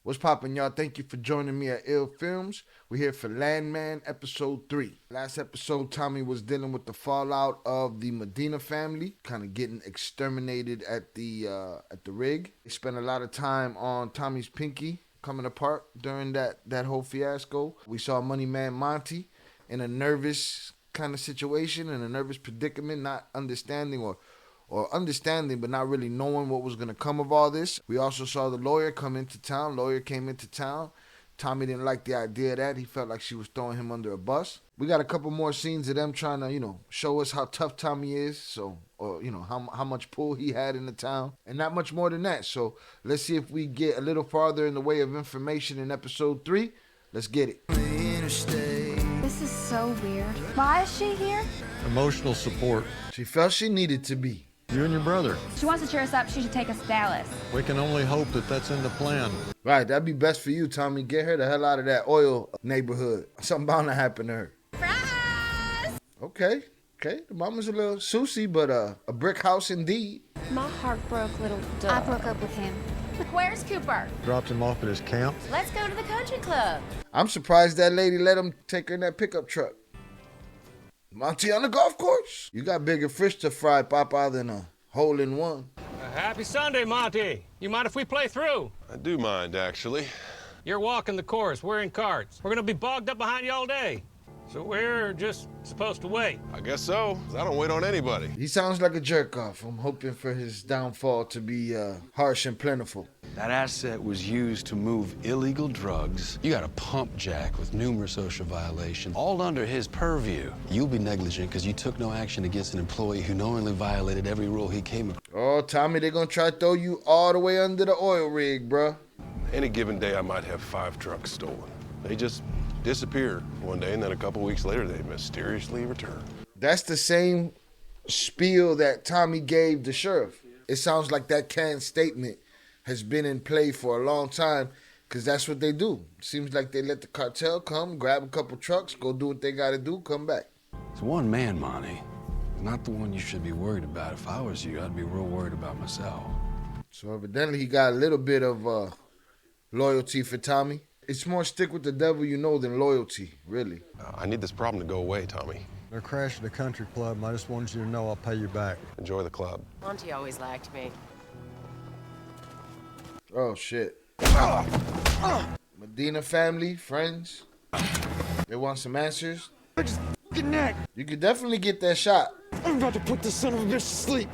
What's poppin', y'all? Thank you for joining me at Ill Films. We're here for Landman episode 3. Last episode, Tommy was dealing with the fallout of the Medina family, kind of getting exterminated at the rig. They spent a lot of time on Tommy's pinky coming apart during that whole fiasco. We saw Money Man Monty in a nervous kind of situation, in a nervous predicament, not understanding or understanding but not really knowing what was going to come of all this. We also saw the lawyer come into town. Lawyer came into town. Tommy didn't like the idea of that. He felt like she was throwing him under a bus. We got a couple more scenes of them trying to, show us how tough Tommy is. Or how much pull he had in the town. And not much more than that. So let's see if we get a little farther in the way of information in episode 3. Let's get it. This is so weird. Why is she here? Emotional support. She felt she needed to be. You and your brother. She wants to cheer us up. She should take us to Dallas. We can only hope that that's in the plan. Right, that'd be best for you, Tommy. Get her the hell out of that oil neighborhood. Something bound to happen to her. Fries! Okay. The mama's a little Susie, but a brick house indeed. My heart broke, little duck. I broke up with him. Where's Cooper? Dropped him off at his camp. Let's go to the country club. I'm surprised that lady let him take her in that pickup truck. Monty on the golf course? You got bigger fish to fry, Papa, than a hole-in-one. Happy Sunday, Monty. You mind if we play through? I do mind, actually. You're walking the course. We're in carts. We're gonna be bogged up behind you all day. So we're just supposed to wait. I guess so, 'cause I don't wait on anybody. He sounds like a jerk-off. I'm hoping for his downfall to be harsh and plentiful. That asset was used to move illegal drugs. You got a pump jack with numerous OSHA violations, all under his purview. You'll be negligent because you took no action against an employee who knowingly violated every rule he came across. Oh, Tommy, they're gonna try to throw you all the way under the oil rig, bruh. Any given day, I might have 5 trucks stolen. They just disappear one day, and then a couple weeks later, they mysteriously return. That's the same spiel that Tommy gave the sheriff. It sounds like that canned statement has been in play for a long time, because that's what they do. Seems like they let the cartel come, grab a couple trucks, go do what they got to do, come back. It's one man, Monty. Not the one you should be worried about. If I was you, I'd be real worried about myself. So evidently he got a little bit of loyalty for Tommy. It's more stick with the devil you know than loyalty, really. I need this problem to go away, Tommy. They're crashing the country club, and I just wanted you to know I'll pay you back. Enjoy the club. Monty always liked me. Oh, shit. Medina family, friends. They want some answers. Just f***ing neck. You could definitely get that shot. I'm about to put this son of a bitch to sleep.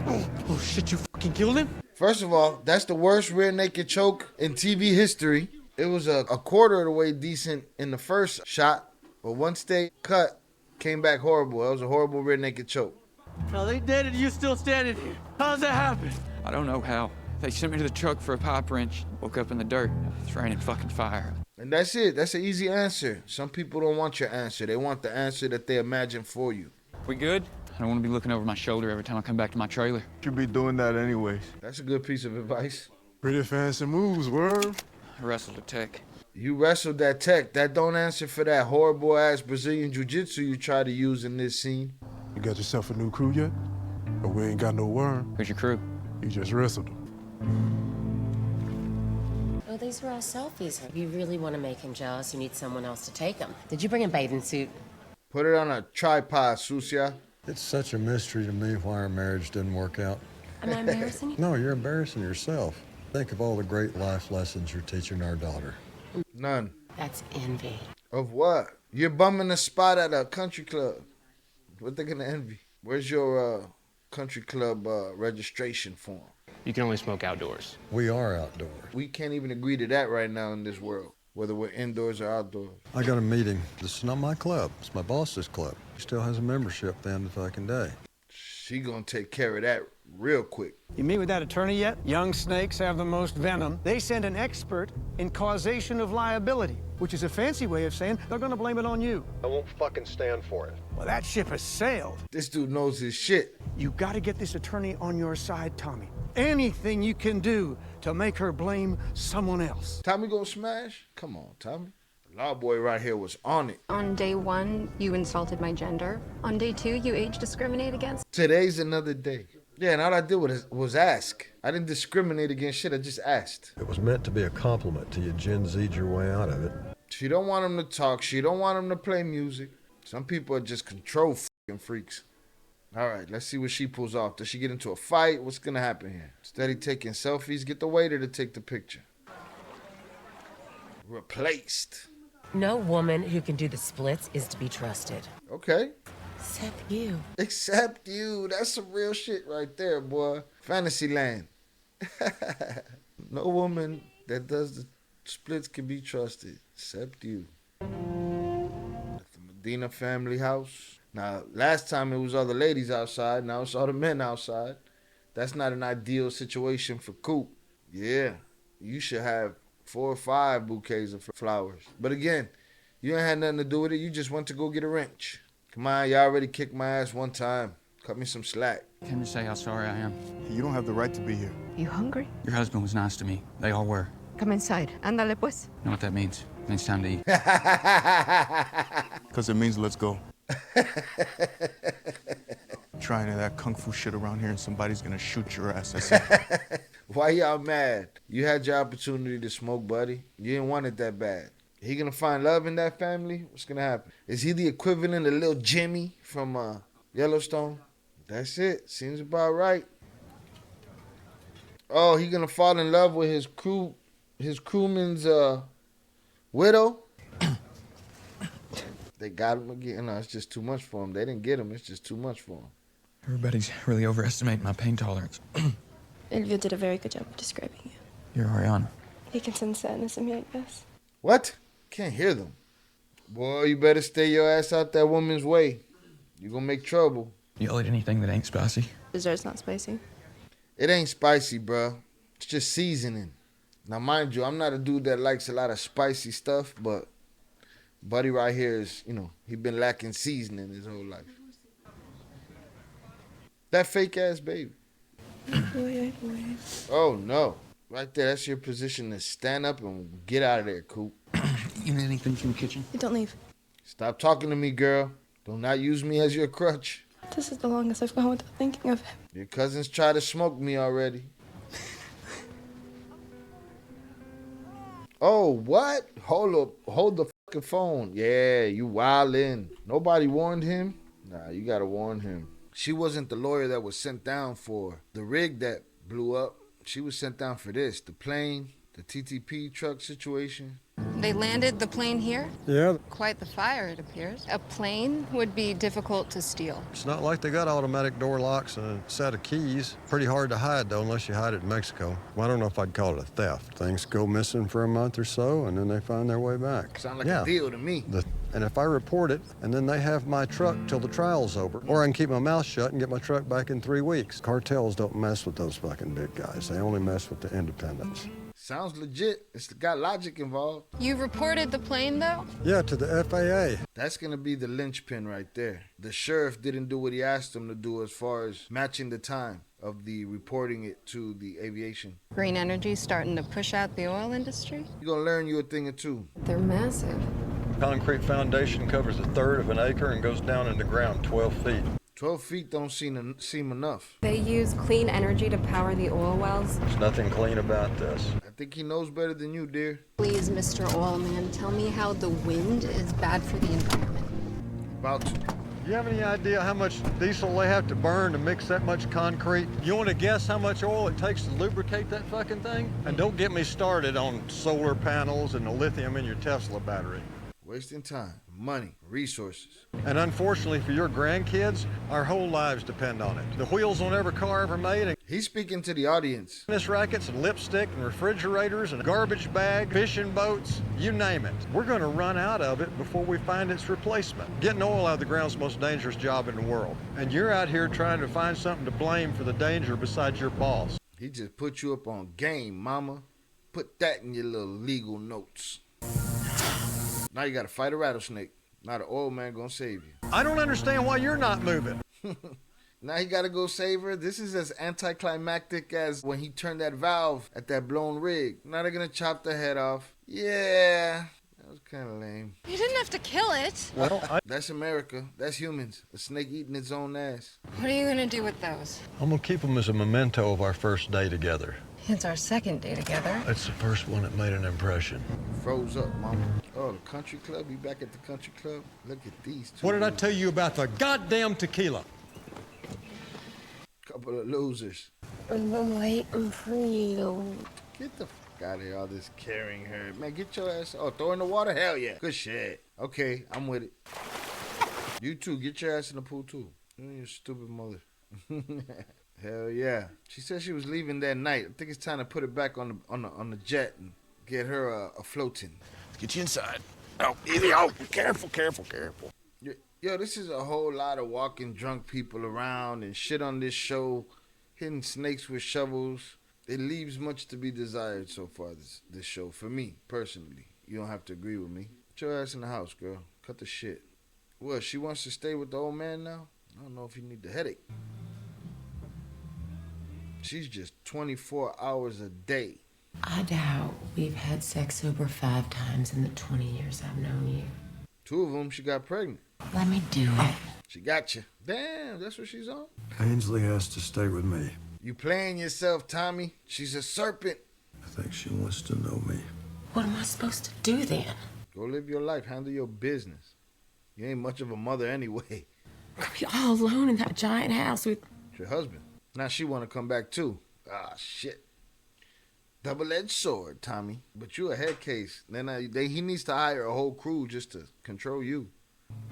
Oh, shit, you fucking killed him? First of all, that's the worst rear naked choke in TV history. It was a quarter of the way decent in the first shot, but once they cut, came back horrible. That was a horrible rear naked choke. Now they dead and you still standing here. How's that happen? I don't know how. They sent me to the truck for a pipe wrench. Woke up in the dirt. It's raining fucking fire. And that's it. That's an easy answer. Some people don't want your answer. They want the answer that they imagine for you. We good? I don't want to be looking over my shoulder every time I come back to my trailer. Should be doing that anyways. That's a good piece of advice. Pretty fancy moves, word. I wrestled a tech. You wrestled that tech. That don't answer for that horrible ass Brazilian jiu-jitsu you try to use in this scene. You got yourself a new crew yet? Or we ain't got no worm. Who's your crew? You just wrestled them. Oh, these are all selfies. If you really want to make him jealous, you need someone else to take them. Did you bring a bathing suit? Put it on a tripod, Susia. It's such a mystery to me why our marriage didn't work out. Am I embarrassing you? No, you're embarrassing yourself. Think of all the great life lessons you're teaching our daughter. None. That's envy. Of what? You're bumming a spot at a country club. What they gonna envy? Where's your country club registration form? You can only smoke outdoors. We are outdoors. We can't even agree to that right now in this world, whether we're indoors or outdoors. I got a meeting. This is not my club. It's my boss's club. He still has a membership at the end of the fucking day. She gonna take care of that real quick. You meet with that attorney yet? Young snakes have the most venom. They send an expert in causation of liability, which is a fancy way of saying they're gonna blame it on you. I won't fucking stand for it. Well, that ship has sailed. This dude knows his shit. You gotta get this attorney on your side, Tommy. Anything you can do to make her blame someone else. Tommy gonna smash? Come on, Tommy. Law boy right here was on it. On day 1, you insulted my gender. On day 2, you age discriminate against. Today's another day. Yeah, and all I did was ask. I didn't discriminate against shit. I just asked. It was meant to be a compliment to you. Gen Z'd your way out of it. She don't want him to talk. She don't want him to play music. Some people are just control fucking freaks. All right, let's see what she pulls off. Does she get into a fight? What's going to happen here? Steady taking selfies. Get the waiter to take the picture. Replaced. No woman who can do the splits is to be trusted. Okay. Except you. Except you. That's some real shit right there, boy. Fantasyland. No woman that does the splits can be trusted. Except you. At the Medina family house. Now, last time it was all the ladies outside. Now it's all the men outside. That's not an ideal situation for Coop. Yeah. You should have 4 or 5 bouquets of flowers. But again, you ain't had nothing to do with it. You just went to go get a wrench. Come on, y'all already kicked my ass one time. Cut me some slack. Can you say how sorry I am? You don't have the right to be here. You hungry? Your husband was nice to me. They all were. Come inside. Ándale pues. You know what that means? It means time to eat. Because it means let's go. Trying that kung fu shit around here and somebody's gonna shoot your ass. That's it. Why y'all mad? You had your opportunity to smoke, buddy. You didn't want it that bad. He gonna find love in that family? What's gonna happen? Is he the equivalent of little Jimmy from Yellowstone? That's it. Seems about right. Oh, he gonna fall in love with his crewman's widow? They got him again. No, it's just too much for him. They didn't get him. It's just too much for him. Everybody's really overestimating my pain tolerance. Elvia did a very good job of describing you. You're Ariana. He can sense sadness in me, I guess. What? Can't hear them. Boy, you better stay your ass out that woman's way. You gonna make trouble. You'll eat anything that ain't spicy? Dessert's not spicy. It ain't spicy, bro. It's just seasoning. Now, mind you, I'm not a dude that likes a lot of spicy stuff, but buddy right here is, he been lacking seasoning his whole life. That fake ass baby. Boy. Oh, no. Right there, that's your position to stand up and get out of there, Coop. You need anything from the kitchen? You don't leave. Stop talking to me, girl. Do not use me as your crutch. This is the longest I've gone without thinking of him. Your cousins tried to smoke me already. Oh, what? Hold the fucking phone. Yeah, you wildin'. Nobody warned him? Nah, you gotta warn him. She wasn't the lawyer that was sent down for the rig that blew up. She was sent down for this. The plane, the TTP truck situation. They landed the plane here? Yeah. Quite the fire, it appears. A plane would be difficult to steal. It's not like they got automatic door locks and a set of keys. Pretty hard to hide, though, unless you hide it in Mexico. Well, I don't know if I'd call it a theft. Things go missing for a month or so, and then they find their way back. Sound like a deal to me. And if I report it, and then they have my truck till the trial's over, or I can keep my mouth shut and get my truck back in 3 weeks. Cartels don't mess with those fucking big guys. They only mess with the independents. Sounds legit. It's got logic involved. You reported the plane, though? Yeah, to the FAA. That's going to be the linchpin right there. The sheriff didn't do what he asked him to do as far as matching the time of the reporting it to the aviation. Green energy starting to push out the oil industry? You're going to learn you a thing or two. They're massive. Concrete foundation covers 1/3 of an acre and goes down in the ground 12 feet. 12 feet don't seem enough. They use clean energy to power the oil wells. There's nothing clean about this. I think he knows better than you, dear. Please, Mr. Oilman, tell me how the wind is bad for the environment. About to. Do you have any idea how much diesel they have to burn to mix that much concrete? You want to guess how much oil it takes to lubricate that fucking thing? And don't get me started on solar panels and the lithium in your Tesla battery. Wasting time, money, resources. And unfortunately for your grandkids, our whole lives depend on it. The wheels on every car ever made. And he's speaking to the audience. tennis rackets and lipstick and refrigerators and garbage bag, fishing boats, you name it. We're going to run out of it before we find its replacement. Getting oil out of the ground is the most dangerous job in the world. And you're out here trying to find something to blame for the danger besides your boss. He just put you up on game, mama. Put that in your little legal notes. Now you gotta fight a rattlesnake. Not an old man gonna save you. I don't understand why you're not moving. Now he gotta go save her. This is as anticlimactic as when he turned that valve at that blown rig. Now they're gonna chop the head off. Yeah. was kind of lame. You didn't have to kill it. Well, That's America. That's humans. A snake eating its own ass. What are you gonna do with those? I'm gonna keep them as a memento of our first day together. It's our second day together. It's the first one that made an impression. Froze up, mama. Oh, the country club? You back at the country club? Look at these two. What did I tell you about the goddamn tequila? Couple of losers. I'm waiting for you. Get the fuck out of here, all this carrying her. Man, get your ass. Oh, throw in the water? Hell yeah. Good shit. Okay, I'm with it. You too, get your ass in the pool too. You stupid mother. Hell yeah. She said she was leaving that night. I think it's time to put it back on the jet and get her a floating. Let's get you inside. Oh, easy. Oh, careful. Yo, this is a whole lot of walking drunk people around and shit on this show, hitting snakes with shovels. It leaves much to be desired so far, this show, for me, personally. You don't have to agree with me. Get your ass in the house, girl. Cut the shit. What, she wants to stay with the old man now? I don't know if you need the headache. She's just 24 hours a day. I doubt we've had sex over 5 times in the 20 years I've known you. 2 of them, she got pregnant. Let me do it. She got you. Damn, that's what she's on? Ainsley has to stay with me. You playing yourself, Tommy. She's a serpent. I think she wants to know me. What am I supposed to do then? Go live your life. Handle your business. You ain't much of a mother anyway. We all alone in that giant house with... It's your husband. Now she want to come back too. Ah, shit. Double-edged sword, Tommy. But you a head case. Then he needs to hire a whole crew just to control you.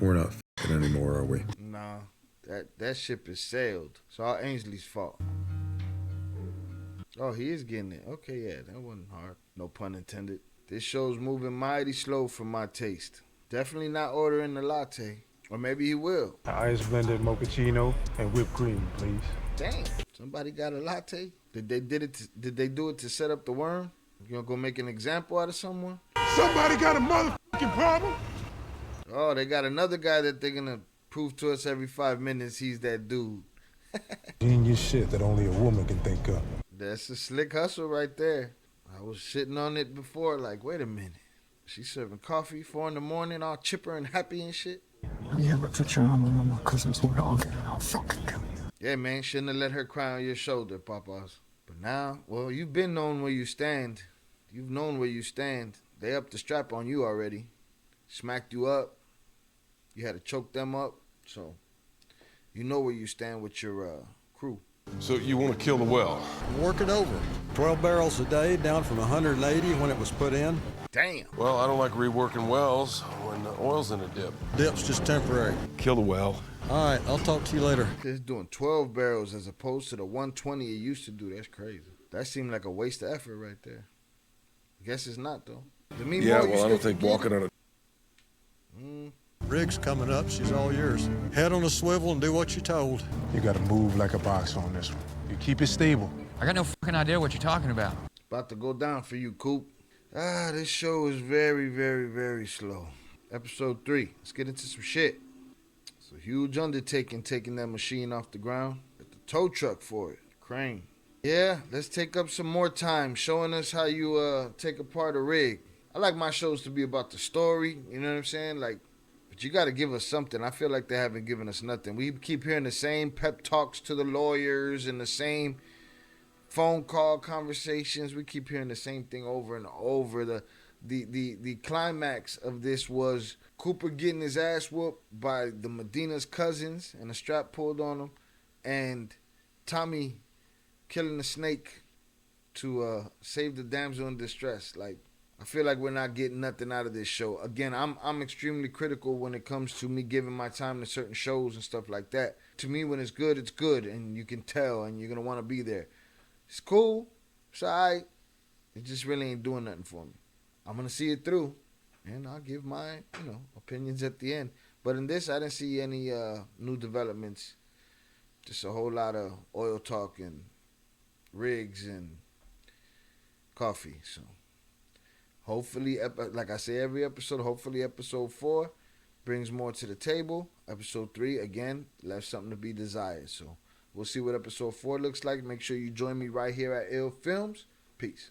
We're not f***ing anymore, are we? Nah, that ship is sailed. It's all Ainsley's fault. Oh, he is getting it. Okay, yeah, that wasn't hard. No pun intended. This show's moving mighty slow for my taste. Definitely not ordering the latte. Or maybe he will. Ice blended mochaccino and whipped cream, please. Damn, somebody got a latte? Did they do it to set up the worm? You gonna go make an example out of someone? Somebody got a motherfucking problem? Oh, they got another guy that they're gonna prove to us every 5 minutes he's that dude. Genius shit that only a woman can think of. That's a slick hustle right there. I was sitting on it before, like, wait a minute. She's serving coffee 4 in the morning, all chipper and happy and shit. You ever put your arm around my cousin's dog? I'll fucking kill you. Yeah, man, shouldn't have let her cry on your shoulder, Papas. But now, well, you've been known where you stand. You've known where you stand. They upped the strap on you already. Smacked you up. You had to choke them up. So, you know where you stand with your crew. So you want to kill the well? Work it over. 12 barrels a day, down from 180 when it was put in. Damn. Well, I don't like reworking wells when the oil's in a dip. Dip's just temporary. Kill the well. All right, I'll talk to you later. It's doing 12 barrels as opposed to the 120 it used to do. That's crazy. That seemed like a waste of effort right there. Guess it's not, though. Yeah, well, I don't think walking on a... Rig's coming up. She's all yours. Head on a swivel and do what you're told. You gotta move like a box on this one. You keep it stable. I got no fucking idea what you're talking about. About to go down for you, Coop. This show is very, very, very slow. Episode 3. Let's get into some shit. It's a huge undertaking taking that machine off the ground. Got the tow truck for it. Crane. Yeah, let's take up some more time showing us how you take apart a rig. I like my shows to be about the story, you know what I'm saying? Like, but you got to give us something. I feel like they haven't given us nothing. We keep hearing the same pep talks to the lawyers and the same phone call conversations. We keep hearing the same thing over and over. The climax of this was Cooper getting his ass whooped by the Medina's cousins and a strap pulled on him, and Tommy killing the snake to save the damsel in distress. Like, I feel like we're not getting nothing out of this show. Again, I'm extremely critical when it comes to me giving my time to certain shows and stuff like that. To me, when it's good, and you can tell, and you're going to want to be there. It's cool. It's all right. It just really ain't doing nothing for me. I'm going to see it through, and I'll give my, opinions at the end. But in this, I didn't see any new developments. Just a whole lot of oil talk and rigs and coffee. So hopefully, like I say every episode, hopefully episode 4 brings more to the table. Episode 3, again, left something to be desired. So we'll see what episode 4 looks like. Make sure you join me right here at Ill Films. Peace.